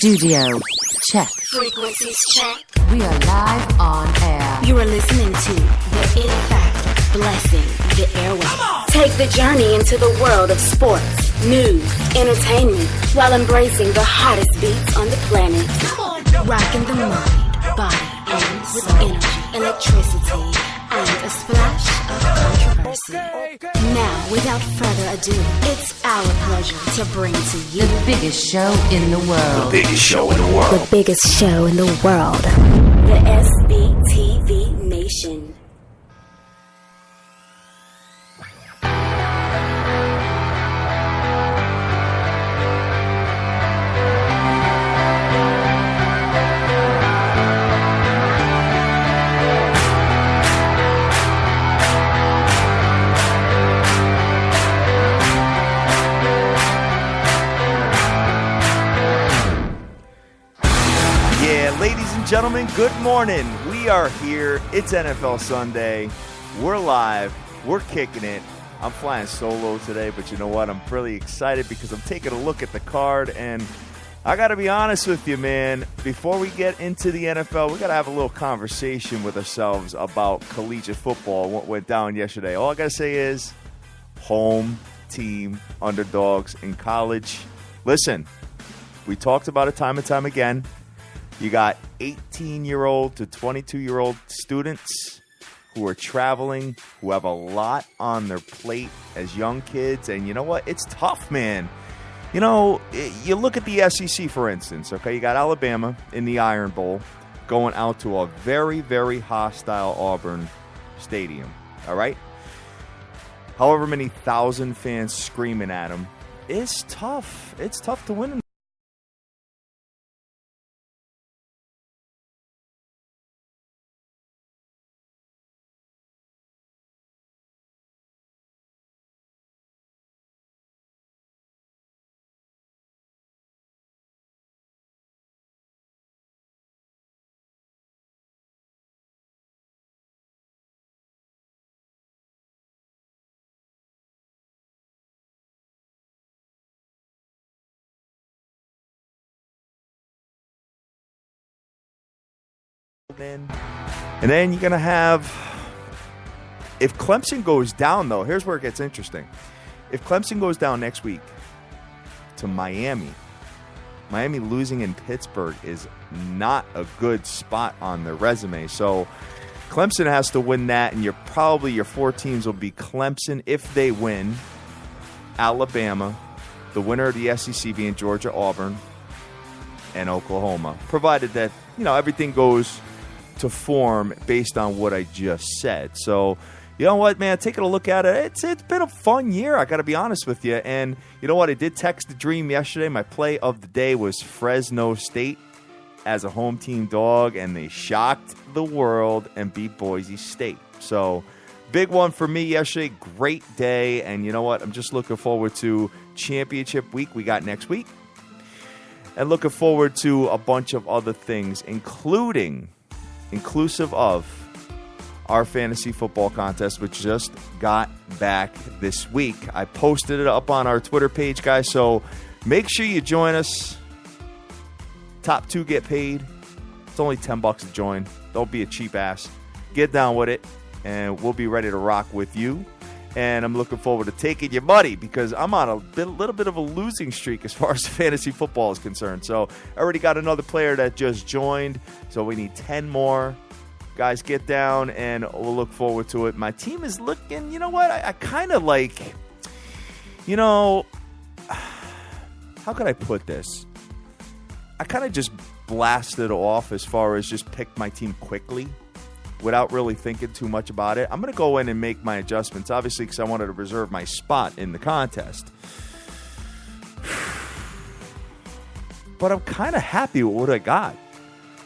Studio check. Frequencies check. We are live on air. You are listening to the It Factor, blessing the airwaves. Take the journey into the world of sports, news, entertainment, while embracing the hottest beats on the planet. Rocking the mind, body, and with energy, electricity, and a splash of controversy. Now, without further ado, it's our pleasure to bring to you the biggest show in the world. The biggest show in the world. The biggest show in the world. The Sbtv Nation. Ladies and gentlemen, good morning. We are here. It's NFL Sunday. We're live. We're kicking it. I'm flying solo today, but you know what? I'm really excited because I'm taking a look at the card, and I got to be honest with you, man. Before we get into the NFL, we got to have a little conversation with ourselves about collegiate football and what went down yesterday. All I got to say is home team underdogs in college. Listen, we talked about it time and time again. You got 18-year-old to 22-year-old students who are traveling, who have a lot on their plate as young kids. And you know what? It's tough, man. You know, you look at the SEC, for instance, okay? You got Alabama in the Iron Bowl going out to a very, very hostile Auburn stadium, all right? However many thousand fans screaming at them, it's tough. It's tough to win. And then you're going to have, if Clemson goes down, though, here's where it gets interesting. If Clemson goes down next week to Miami losing in Pittsburgh is not a good spot on their resume. So Clemson has to win that, and your four teams will be Clemson if they win, Alabama, the winner of the SEC being Georgia, Auburn, and Oklahoma, provided that, you know, everything goes to form based on what I just said. So, you know what, man, taking a look at it, it's been a fun year, I got to be honest with you. And you know what, I did text the dream yesterday. My play of the day was Fresno State as a home team dog, and they shocked the world and beat Boise State. So, big one for me yesterday, great day. And you know what, I'm just looking forward to championship week we got next week. And looking forward to a bunch of other things, inclusive of our fantasy football contest, which just got back this week. I posted it up on our Twitter page, guys, so make sure you join us. Top 2 get paid. It's only $10 to join. Don't be a cheap ass. Get down with it, and we'll be ready to rock with you. And I'm looking forward to taking your money because I'm on a little bit of a losing streak as far as fantasy football is concerned. So I already got another player that just joined, so we need 10 more. Guys, get down, and we'll look forward to it. My team is looking, you know what, I kind of like, you know, how can I put this? I kind of just blasted off as far as just picked my team quickly, without really thinking too much about it. I'm going to go in and make my adjustments, obviously, because I wanted to reserve my spot in the contest. But I'm kind of happy with what I got.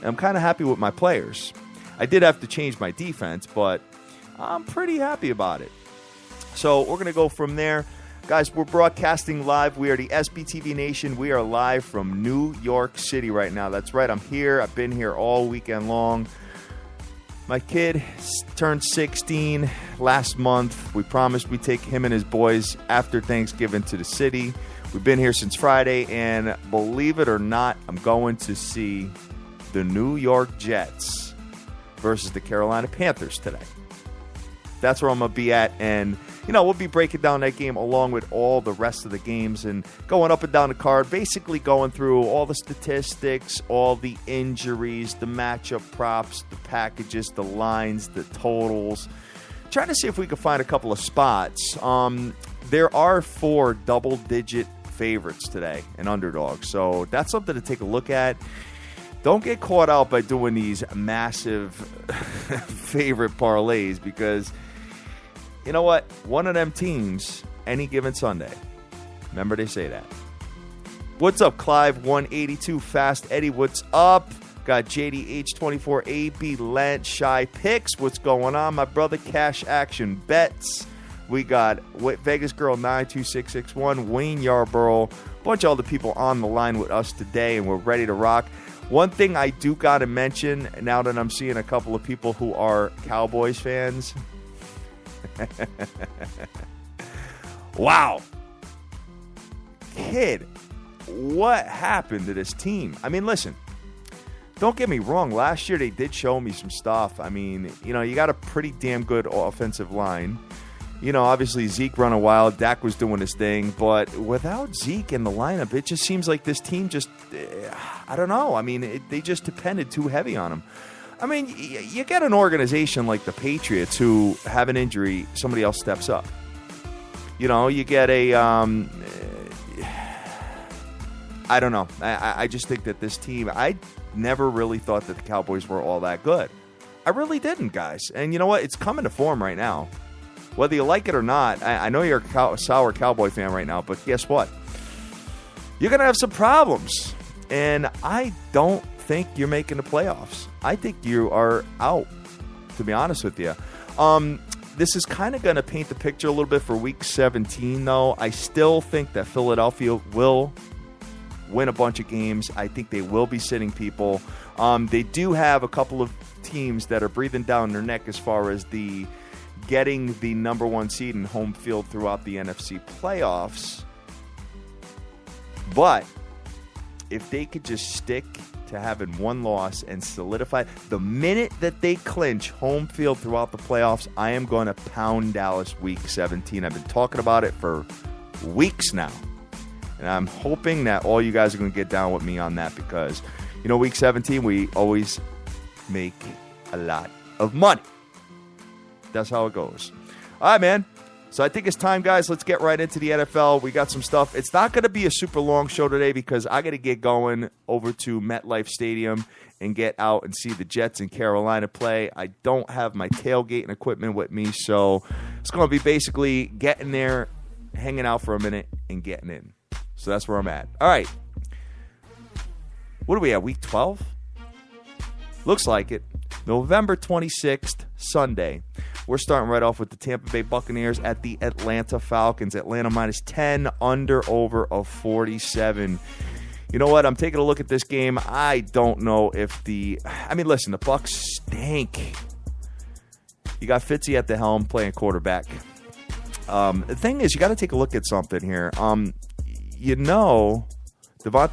I'm kind of happy with my players. I did have to change my defense, but I'm pretty happy about it. So we're going to go from there. Guys, we're broadcasting live. We are the Sbtv Nation. We are live from New York City right now. That's right. I'm here. I've been here all weekend long. My kid turned 16 last month. We promised we'd take him and his boys after Thanksgiving to the city. We've been here since Friday, and believe it or not, I'm going to see the New York Jets versus the Carolina Panthers today. That's where I'm going to be at, and we'll be breaking down that game along with all the rest of the games and going up and down the card, basically going through all the statistics, all the injuries, the matchup props, the packages, the lines, the totals, trying to see if we can find a couple of spots. There are 4 double-digit favorites today, an underdog, so that's something to take a look at. Don't get caught out by doing these massive favorite parlays, because you know what? One of them teams, any given Sunday. Remember they say that. What's up, Clive 182 Fast Eddie? What's up? Got JDH24 AB Lance Shy Picks. What's going on, my brother? Cash Action Bets. We got Vegas Girl 92661, Wayne Yarborough, a bunch of other people on the line with us today, and we're ready to rock. One thing I do got to mention, now that I'm seeing a couple of people who are Cowboys fans. Wow. Kid, what happened to this team? I mean, listen, don't get me wrong. Last year they did show me some stuff. I mean, you got a pretty damn good offensive line. Obviously Zeke running wild. Dak was doing his thing. But without Zeke in the lineup, it just seems like this team just, I don't know. I mean, they just depended too heavy on him. I mean, you get an organization like the Patriots who have an injury, somebody else steps up. You get a, I don't know. I just think that this team, I never really thought that the Cowboys were all that good. I really didn't, guys. And you know what? It's coming to form right now. Whether you like it or not, I know you're a sour Cowboy fan right now, but guess what? You're going to have some problems. And I don't think you're making the playoffs. I think you are out, to be honest with you. This is kind of going to paint the picture a little bit for Week 17, though. I still think that Philadelphia will win a bunch of games. I think they will be sitting people. They do have a couple of teams that are breathing down their neck as far as getting the number 1 seed in home field throughout the NFC playoffs. But if they could just stick to having one loss and solidify, the minute that they clinch home field throughout the playoffs, I am going to pound Dallas Week 17. I've been talking about it for weeks now. And I'm hoping that all you guys are going to get down with me on that, because, Week 17, we always make a lot of money. That's how it goes. All right, man. So I think it's time, guys. Let's get right into the NFL. We got some stuff. It's not going to be a super long show today because I got to get going over to MetLife Stadium and get out and see the Jets in Carolina play. I don't have my tailgating equipment with me, so it's going to be basically getting there, hanging out for a minute, and getting in. So that's where I'm at. All right. What are we at, Week 12? Looks like it. November 26th, Sunday. We're starting right off with the Tampa Bay Buccaneers at the Atlanta Falcons. Atlanta minus 10, under over of 47. You know what? I'm taking a look at this game. I don't know if listen, the Bucs stink. You got Fitzy at the helm playing quarterback. The thing is, you got to take a look at something here. Devontae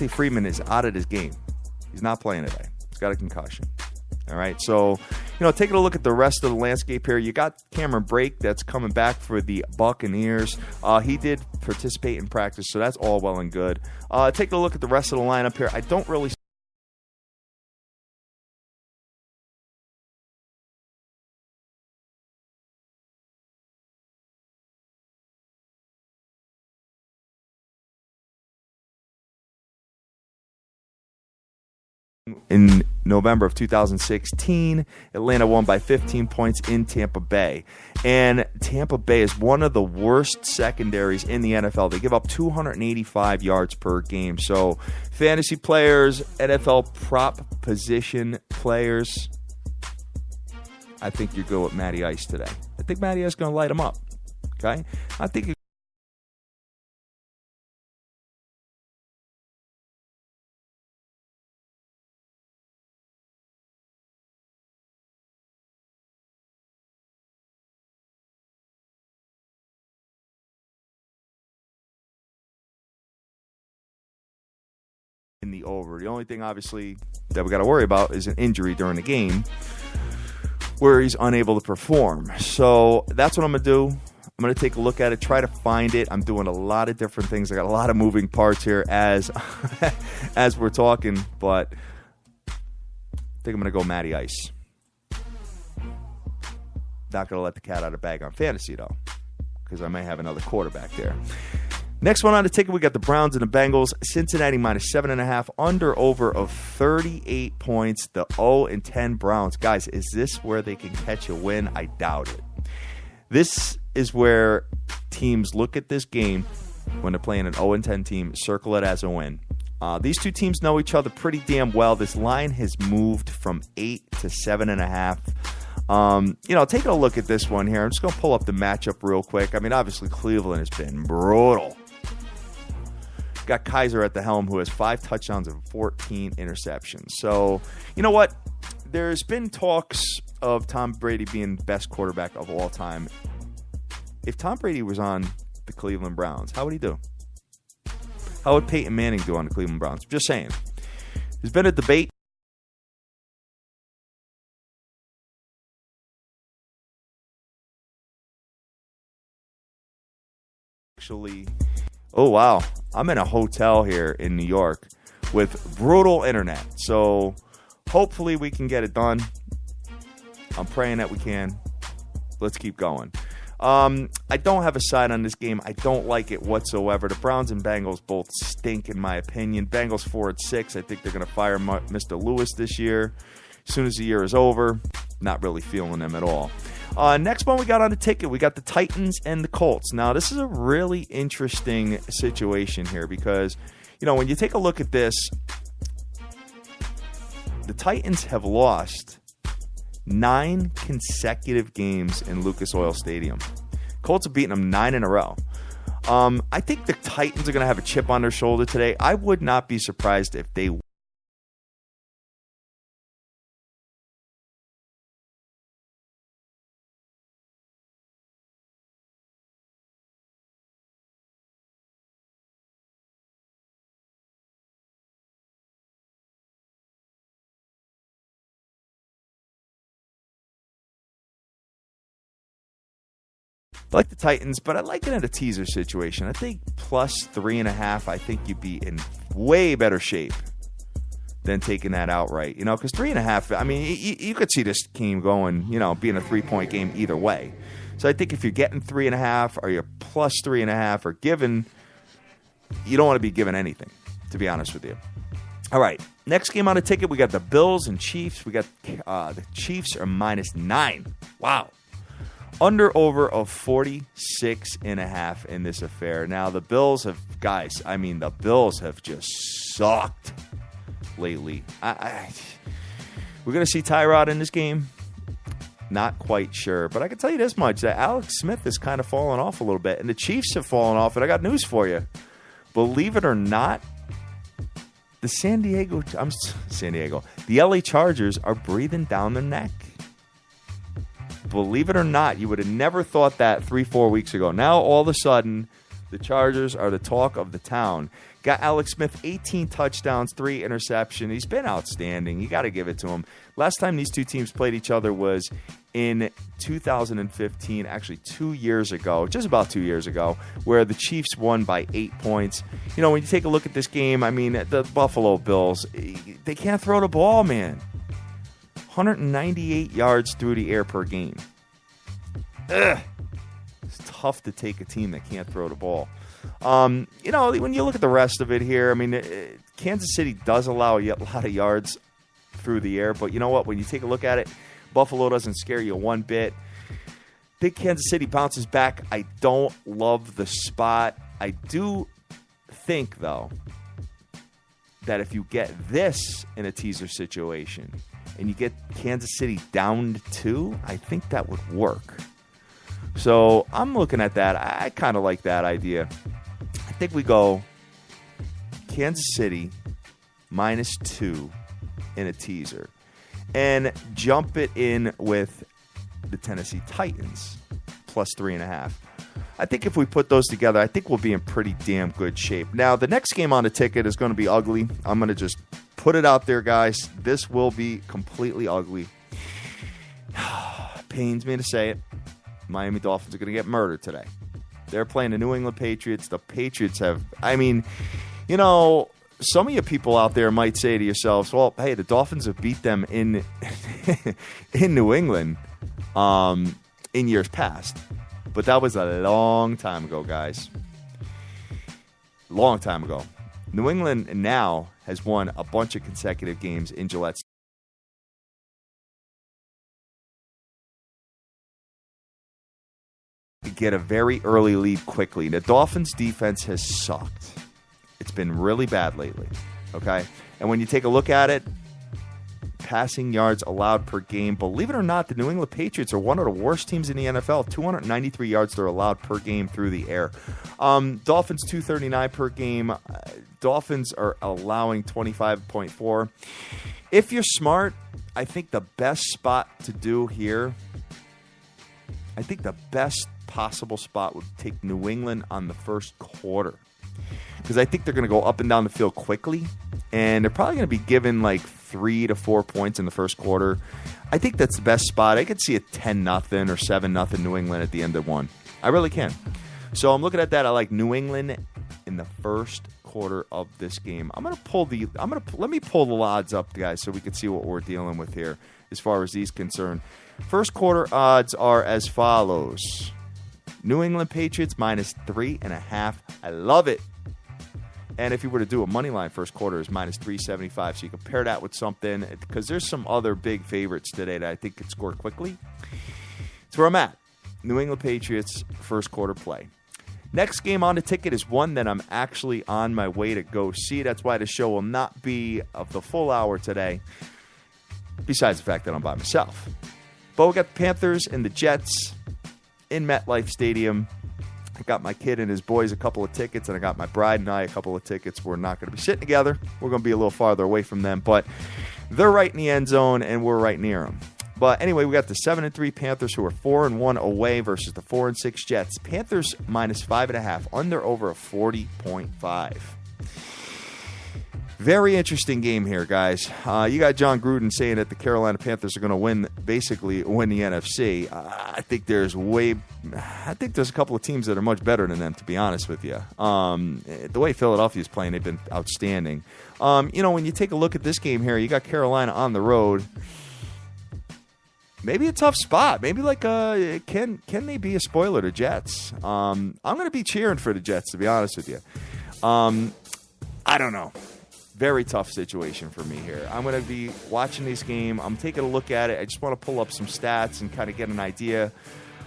Freeman is out of this game. He's not playing today. He's got a concussion. All right, so, taking a look at the rest of the landscape here, you got Cameron Brake that's coming back for the Buccaneers. He did participate in practice, so that's all well and good. Taking a look at the rest of the lineup here, I don't really in November of 2016, Atlanta won by 15 points in Tampa Bay. And Tampa Bay is one of the worst secondaries in the NFL. They give up 285 yards per game. So fantasy players, NFL prop position players, I think you're good with Matty Ice today. I think Matty Ice is going to light them up. Okay? I think in the over. The only thing, obviously, that we got to worry about is an injury during the game where he's unable to perform. So that's what I'm going to do. I'm going to take a look at it, try to find it. I'm doing a lot of different things. I got a lot of moving parts here as as we're talking, but I think I'm going to go Matty Ice. Not going to let the cat out of the bag on fantasy, though, because I may have another quarterback there. Next one on the ticket, we got the Browns and the Bengals. Cincinnati minus 7.5, under over of 38 points. The 0-10 Browns. Guys, is this where they can catch a win? I doubt it. This is where teams look at this game when they're playing an 0-10 team, circle it as a win. These two teams know each other pretty damn well. This line has moved from 8 to 7.5. Take a look at this one here. I'm just going to pull up the matchup real quick. I mean, obviously, Cleveland has been brutal. Got Kaiser at the helm, who has 5 touchdowns and 14 interceptions. So, you know what? There's been talks of Tom Brady being the best quarterback of all time. If Tom Brady was on the Cleveland Browns, how would he do? How would Peyton Manning do on the Cleveland Browns? Just saying. There's been a debate. Actually, oh wow, I'm in a hotel here in New York with brutal internet. So hopefully we can get it done. I'm praying that we can. Let's keep going. I don't have a side on this game. I don't like it whatsoever. The Browns and Bengals both stink, in my opinion. Bengals 4-6. I think they're going to fire Mr. Lewis this year. As soon as the year is over, not really feeling them at all. Next one we got on the ticket, we got the Titans and the Colts. Now, this is a really interesting situation here because, when you take a look at this, the Titans have lost 9 consecutive games in Lucas Oil Stadium. Colts have beaten them 9 in a row. I think the Titans are going to have a chip on their shoulder today. I would not be surprised if they I like the Titans, but I like it in a teaser situation. I think plus 3.5, I think you'd be in way better shape than taking that outright. Because 3.5, I mean, you could see this game going, being a 3-point game either way. So I think if you're getting 3.5 or you're plus 3.5 or given, you don't want to be given anything, to be honest with you. All right, next game on the ticket, we got the Bills and Chiefs. We got the Chiefs are minus 9. Wow. Under over of 46.5 in this affair. Now, the Bills have, the Bills have just sucked lately. We're going to see Tyrod in this game? Not quite sure. But I can tell you this much, that Alex Smith is kind of falling off a little bit. And the Chiefs have fallen off. And I got news for you. Believe it or not, the LA Chargers are breathing down their neck. Believe it or not, you would have never thought that 3-4 weeks ago. Now, all of a sudden, the Chargers are the talk of the town. Got Alex Smith, 18 touchdowns, 3 interceptions. He's been outstanding. You got to give it to him. Last time these two teams played each other was in 2015, actually 2 years ago, just about 2 years ago, where the Chiefs won by 8 points. When you take a look at this game, I mean, the Buffalo Bills, they can't throw the ball, man. 198 yards through the air per game. Ugh. It's tough to take a team that can't throw the ball. When you look at the rest of it here, I mean, Kansas City does allow a lot of yards through the air, but you know what? When you take a look at it, Buffalo doesn't scare you one bit. I think Kansas City bounces back. I don't love the spot. I do think, though, that if you get this in a teaser situation and you get Kansas City down to 2, I think that would work. So I'm looking at that. I kind of like that idea. I think we go Kansas City minus 2 in a teaser and jump it in with the Tennessee Titans plus 3.5. I think if we put those together, I think we'll be in pretty damn good shape. Now, the next game on the ticket is going to be ugly. I'm going to just put it out there, guys. This will be completely ugly. Pains me to say it. Miami Dolphins are going to get murdered today. They're playing the New England Patriots. The Patriots have, I mean, you know, some of you people out there might say to yourselves, well, hey, the Dolphins have beat them in in New England in years past. But that was a long time ago, guys. Long time ago. New England now has won a bunch of consecutive games in Gillette. Get a very early lead quickly. The Dolphins' defense has sucked. It's been really bad lately. Okay? And when you take a look at it, passing yards allowed per game. Believe it or not, the New England Patriots are one of the worst teams in the NFL. 293 yards they're allowed per game through the air. Dolphins 239 per game. Dolphins are allowing 25.4. If you're smart, I think the best spot to do here, I think the best possible spot would take New England on the first quarter. Because I think they're going to go up and down the field quickly. And they're probably going to be given like 3 to 4 points in the first quarter. I think that's the best spot. I could see a 10-0 or 7-0 New England at the end of one. I really can. So I'm looking at that. I like New England in the first quarter of this game. Let me pull the odds up, guys, so we can see what we're dealing with here as far as these concerned. First quarter odds are as follows. New England Patriots minus 3.5. I love it. And if you were to do a money line first quarter is minus 375. So you compare that with something, because there's some other big favorites today that I think could score quickly. That's where I'm at. New England Patriots first quarter play. Next game on the ticket is one that I'm actually on my way to go see. That's why the show will not be of the full hour today, besides the fact that I'm by myself. But we got the Panthers and the Jets in MetLife Stadium. I got my kid and his boys a couple of tickets, and I got my bride and I a couple of tickets. We're not going to be sitting together. We're going to be a little farther away from them, but they're right in the end zone, and we're right near them. But anyway, we got the 7-3 Panthers, who are 4-1 away, versus the 4-6 Jets. Panthers minus 5.5, under over a 40.5. Very interesting game here, guys. You got John Gruden saying that the Carolina Panthers are going to win the NFC. I think there's a couple of teams that are much better than them, to be honest with you. The way Philadelphia's playing, they've been outstanding. When you take a look at this game here, you got Carolina on the road. Maybe a tough spot. Maybe can they be a spoiler to Jets? I'm going to be cheering for the Jets, to be honest with you. I don't know. Very tough situation for me here. I'm going to be watching this game. I'm taking a look at it. I just want to pull up some stats and kind of get an idea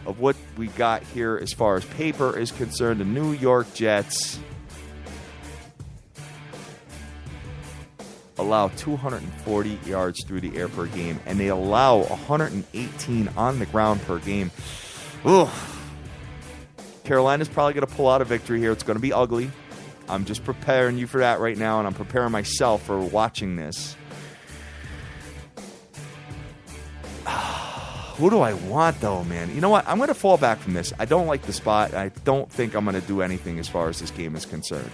of what we got here as far as paper is concerned. The New York Jets allow 240 yards through the air per game, and they allow 118 on the ground per game. Ugh. Carolina's probably going to pull out a victory here. It's going to be ugly. I'm just preparing you for that right now, and I'm preparing myself for watching this. Who do I want, though, man? You know what? I'm going to fall back from this. I don't like the spot. I don't think I'm going to do anything as far as this game is concerned.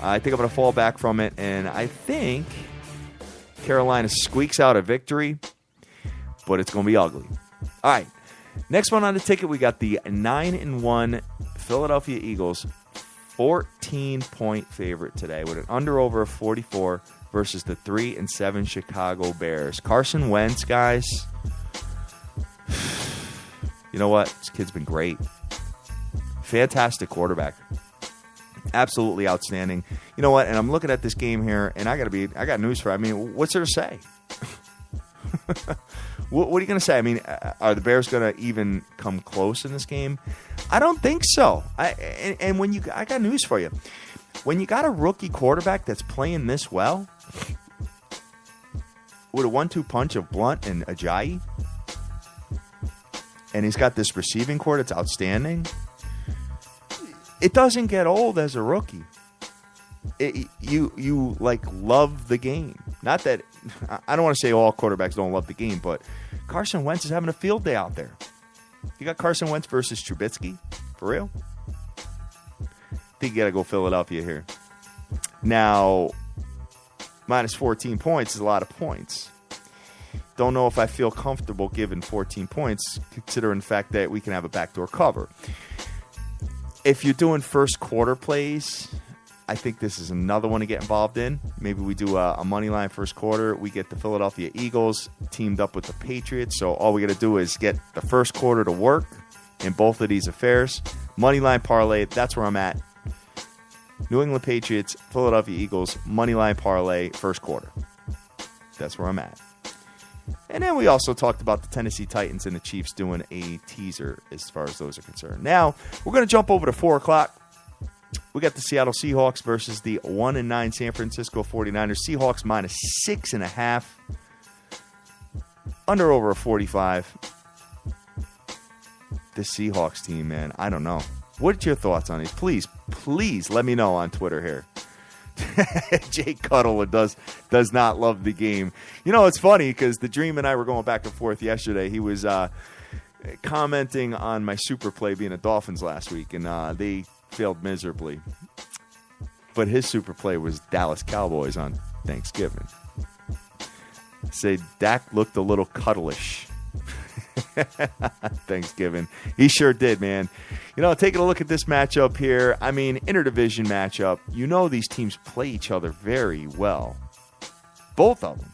I think I'm going to fall back from it, and I think Carolina squeaks out a victory, but it's going to be ugly. All right. Next one on the ticket, we got the 9-1 Philadelphia Eagles, 14-point favorite today with an under-over of 44 versus the 3-7 Chicago Bears. Carson Wentz, guys, you know what? This kid's been great. Fantastic quarterback. Absolutely outstanding. You know what? And I'm looking at this game here, and I got news for you. I mean, what's there to say? What are you going to say? I mean, are the Bears going to even come close in this game? I don't think so. I got news for you. When you got a rookie quarterback that's playing this well, with a 1-2 punch of Blunt and Ajayi, and he's got this receiving core that's outstanding, it doesn't get old as a rookie. You love the game. Not that I don't want to say all quarterbacks don't love the game, but Carson Wentz is having a field day out there. You got Carson Wentz versus Trubisky, for real. think you got to go Philadelphia here. Now, minus 14 points is a lot of points. Don't know if I feel comfortable giving 14 points, considering the fact that we can have a backdoor cover. If you're doing first quarter plays, I think this is another one to get involved in. Maybe we do a money line first quarter. We get the Philadelphia Eagles teamed up with the Patriots. So all we got to do is get the first quarter to work in both of these affairs. Money line parlay, that's where I'm at. New England Patriots, Philadelphia Eagles, money line parlay first quarter. That's where I'm at. And then we also talked about the Tennessee Titans and the Chiefs doing a teaser as far as those are concerned. Now, we're going to jump over to 4 o'clock. We got the Seattle Seahawks versus the 1-9 San Francisco 49ers. Seahawks minus 6.5. Under over a 45. The Seahawks team, man, I don't know. What's your thoughts on these? Please let me know on Twitter here. Jake Cuddler does not love the game. You know, it's funny because the Dream and I were going back and forth yesterday. He was commenting on my super play being a Dolphins last week, and they failed miserably. But his super play was Dallas Cowboys on Thanksgiving. Say Dak looked a little cuddlish. Thanksgiving. He sure did, man. You know, taking a look at this matchup here, I mean, interdivision matchup, you know these teams play each other very well. Both of them.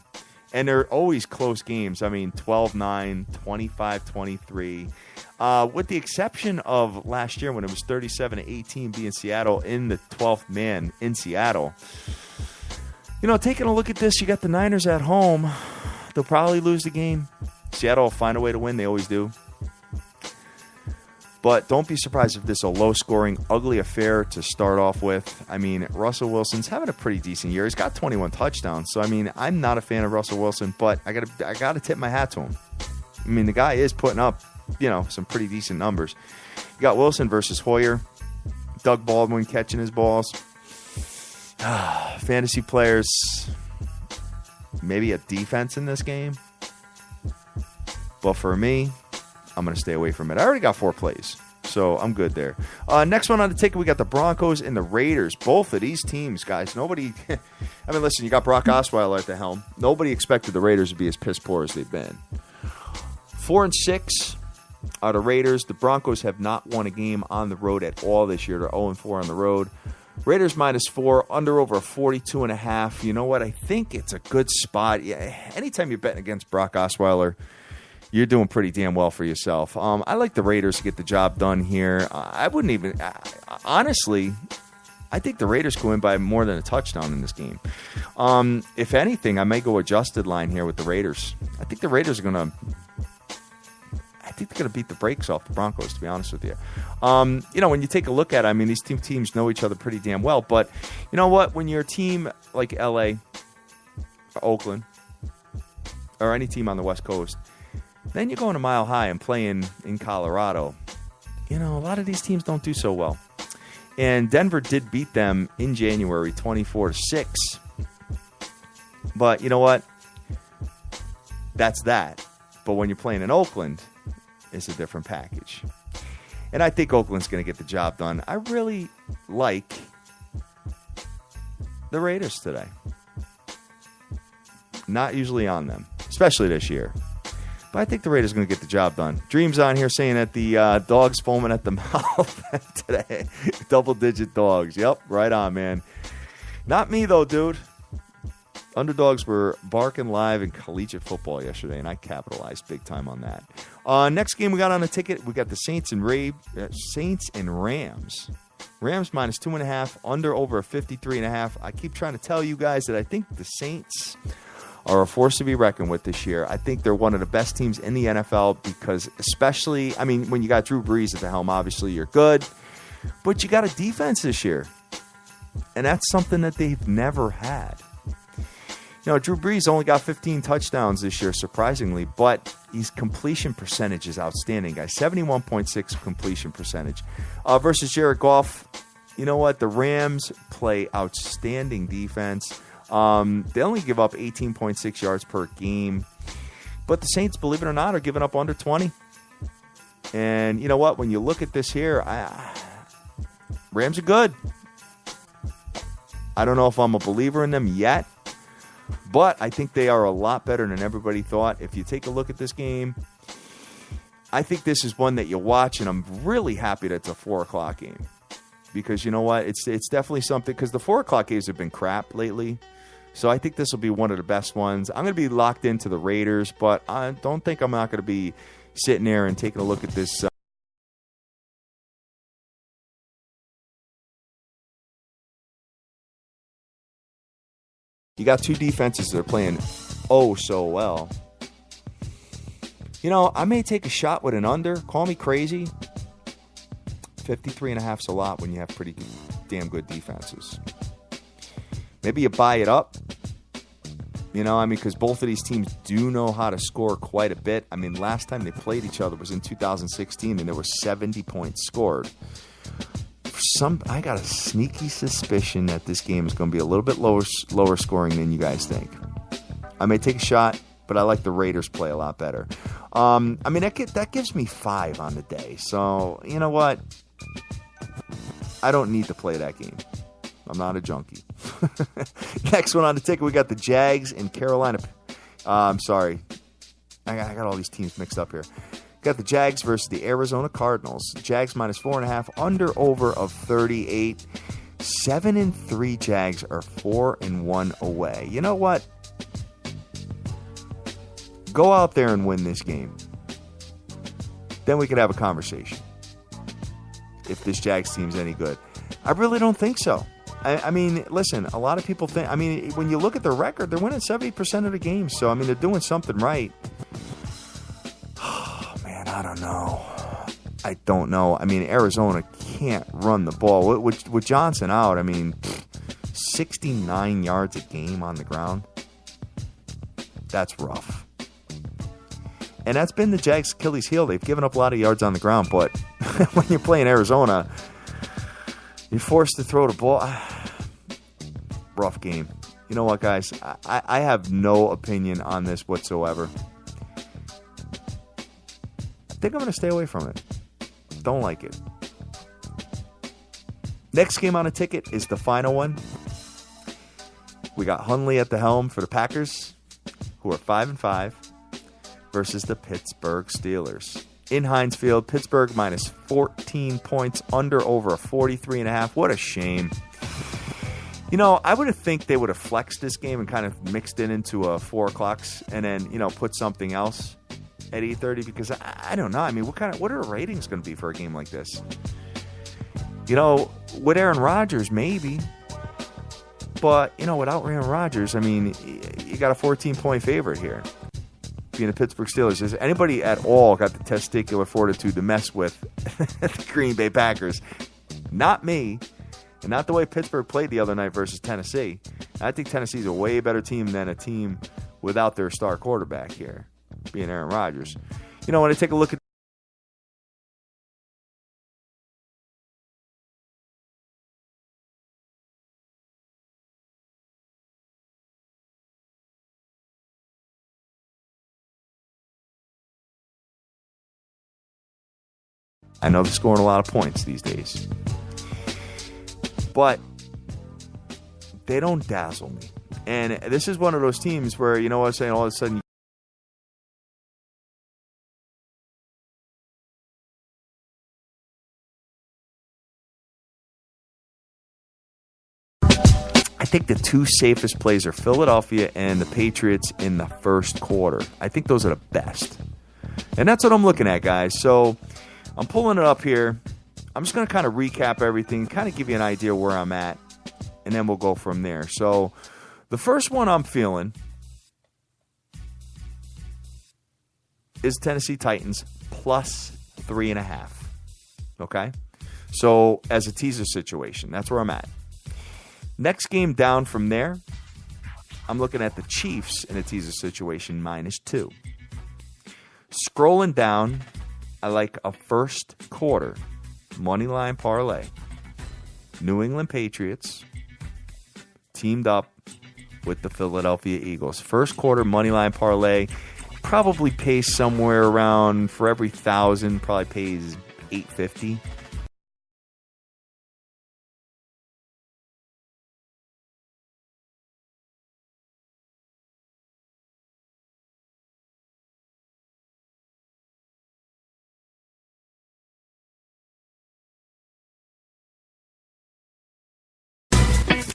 And they're always close games. I mean, 12-9, 25-23. With the exception of last year when it was 37-18 being Seattle in the 12th man in Seattle. You know, taking a look at this, you got the Niners at home. They'll probably lose the game. Seattle will find a way to win. They always do. But don't be surprised if this is a low-scoring, ugly affair to start off with. I mean, Russell Wilson's having a pretty decent year. He's got 21 touchdowns. So, I mean, I'm not a fan of Russell Wilson, but I gotta tip my hat to him. I mean, the guy is putting up, you know, some pretty decent numbers. You got Wilson versus Hoyer. Doug Baldwin catching his balls. Fantasy players, maybe a defense in this game. But for me, I'm going to stay away from it. I already got 4 plays, so I'm good there. Next one on the ticket, we got the Broncos and the Raiders. Both of these teams, guys, nobody – I mean, listen, you got Brock Osweiler at the helm. Nobody expected the Raiders to be as piss poor as they've been. 4-6 are the Raiders. The Broncos have not won a game on the road at all this year. They're 0-4 on the road. Raiders -4, under over 42.5. You know what? I think it's a good spot. Yeah, anytime you're betting against Brock Osweiler, you're doing pretty damn well for yourself. I like the Raiders to get the job done here. I wouldn't even honestly, I think the Raiders could win by more than a touchdown in this game. If anything, I may go adjusted line here with the Raiders. I think the Raiders are going to beat the brakes off the Broncos, to be honest with you. You know, when you take a look at it, I mean, these teams know each other pretty damn well. But you know what? When you're a team like L.A., or Oakland, or any team on the West Coast, then you're going to Mile High and playing in Colorado. You know, a lot of these teams don't do so well. And Denver did beat them in January 24-6. But you know what? That's that. But when you're playing in Oakland, it's a different package. And I think Oakland's going to get the job done. I really like the Raiders today. Not usually on them, especially this year. But I think the Raiders are going to get the job done. Dream's on here saying that the dog's foaming at the mouth today. Double-digit dogs. Yep, right on, man. Not me, though, dude. Underdogs were barking live in collegiate football yesterday, and I capitalized big time on that. Next game we got on the ticket, we got the Saints and Rams. Rams -2.5, under over a 53.5. I keep trying to tell you guys that I think the Saints are a force to be reckoned with this year. I think they're one of the best teams in the NFL because especially, I mean, when you got Drew Brees at the helm, obviously you're good. But you got a defense this year. And that's something that they've never had. You know, Drew Brees only got 15 touchdowns this year, surprisingly, but his completion percentage is outstanding, guys. 71.6 completion percentage. Versus Jared Goff, you know what? The Rams play outstanding defense. They only give up 18.6 yards per game. But the Saints, believe it or not, are giving up under 20. And you know what? When you look at this here, Rams are good. I don't know if I'm a believer in them yet, but I think they are a lot better than everybody thought. If you take a look at this game, I think this is one that you watch, and I'm really happy that it's a 4 o'clock game. Because you know what? It's definitely something, because the 4 o'clock games have been crap lately. So I think this will be one of the best ones. I'm going to be locked into the Raiders, but I don't think I'm not going to be sitting there and taking a look at this. You got two defenses that are playing so well. You know, I may take a shot with an under. Call me crazy. 53.5 is a lot when you have pretty damn good defenses. Maybe you buy it up. You know, I mean, because both of these teams do know how to score quite a bit. I mean, last time they played each other was in 2016, and there were 70 points scored. I got a sneaky suspicion that this game is going to be a little bit lower scoring than you guys think. I may take a shot, but I like the Raiders play a lot better. I mean, that gives me 5 on the day. So, you know what? I don't need to play that game. I'm not a junkie. Next one on the ticket, we got the Jags and Carolina. I'm sorry. I got all these teams mixed up here. Got the Jags versus the Arizona Cardinals. Jags minus 4.5, under over of 38. 7-3 Jags are 4-1 away. You know what? Go out there and win this game. Then we could have a conversation. If this Jags team's any good. I really don't think so. I mean, listen, a lot of people think, I mean, when you look at their record, they're winning 70% of the games. So, I mean, they're doing something right. Oh, man, I don't know. I don't know. I mean, Arizona can't run the ball. With Johnson out, I mean, 69 yards a game on the ground. That's rough. And that's been the Jags' Achilles heel. They've given up a lot of yards on the ground, but when you're playing Arizona, you're forced to throw the ball. Rough game. You know what, guys? I have no opinion on this whatsoever. I think I'm going to stay away from it. Don't like it. Next game on the ticket is the final one. We got Hundley at the helm for the Packers, who are 5-5, versus the Pittsburgh Steelers. In Heinz Field, Pittsburgh minus 14 points, under over a 43.5. What a shame. You know, I would have think they would have flexed this game and kind of mixed it into a 4 o'clocks and then, you know, put something else at 8:30, because I don't know. I mean, what are the ratings going to be for a game like this? You know, with Aaron Rodgers, maybe. But, you know, without Aaron Rodgers, I mean, you got a 14-point favorite here. Being the Pittsburgh Steelers. Has anybody at all got the testicular fortitude to mess with the Green Bay Packers? Not me. And not the way Pittsburgh played the other night versus Tennessee. I think Tennessee's a way better team than a team without their star quarterback here, being Aaron Rodgers. You know, when I take a look at I know they're scoring a lot of points these days. But they don't dazzle me. And this is one of those teams where, you know what I'm saying, all of a sudden, I think the two safest plays are Philadelphia and the Patriots in the first quarter. I think those are the best. And that's what I'm looking at, guys. So I'm pulling it up here. I'm just going to kind of recap everything, kind of give you an idea where I'm at, and then we'll go from there. So the first one I'm feeling is Tennessee Titans plus 3.5. Okay? So as a teaser situation, that's where I'm at. Next game down from there, I'm looking at the Chiefs in a teaser situation -2. Scrolling down, I like a first quarter money line parlay. New England Patriots teamed up with the Philadelphia Eagles. First quarter money line parlay probably pays somewhere around, for every 1,000, probably pays $8.50.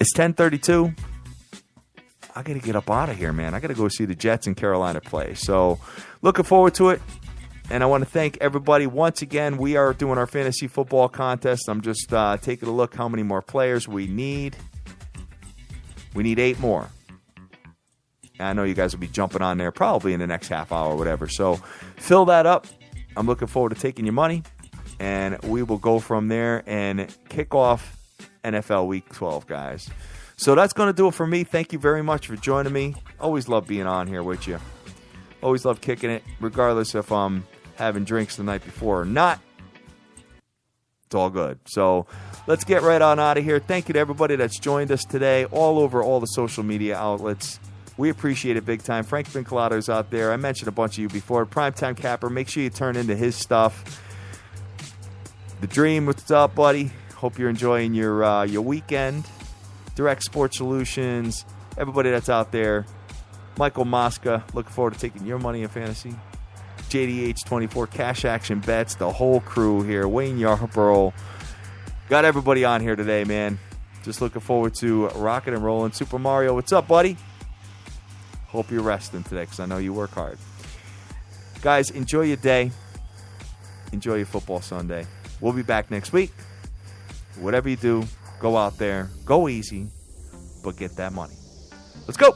It's 10:32. I got to get up out of here, man. I got to go see the Jets in Carolina play. So looking forward to it. And I want to thank everybody once again. We are doing our fantasy football contest. I'm just taking a look how many more players we need. We need 8 more. And I know you guys will be jumping on there probably in the next half hour or whatever. So fill that up. I'm looking forward to taking your money. And we will go from there and kick off NFL Week 12, guys. So that's going to do it for me. Thank you very much for joining me. Always love being on here with you. Always love kicking it, regardless if I'm having drinks the night before or not. It's all good. So let's get right on out of here. Thank you to everybody that's joined us today, all over all the social media outlets. We appreciate it big time. Frank Vinculado's out there. I mentioned a bunch of you before. Primetime Capper, make sure you turn into his stuff. The Dream, what's up, buddy? Hope you're enjoying your weekend. Direct Sports Solutions, everybody that's out there. Michael Mosca, looking forward to taking your money in fantasy. JDH24, Cash Action Bets, the whole crew here. Wayne Yarborough. Got everybody on here today, man. Just looking forward to rocking and rolling. Super Mario, what's up, buddy? Hope you're resting today because I know you work hard. Guys, enjoy your day. Enjoy your football Sunday. We'll be back next week. Whatever you do, go out there, go easy, but get that money. Let's go.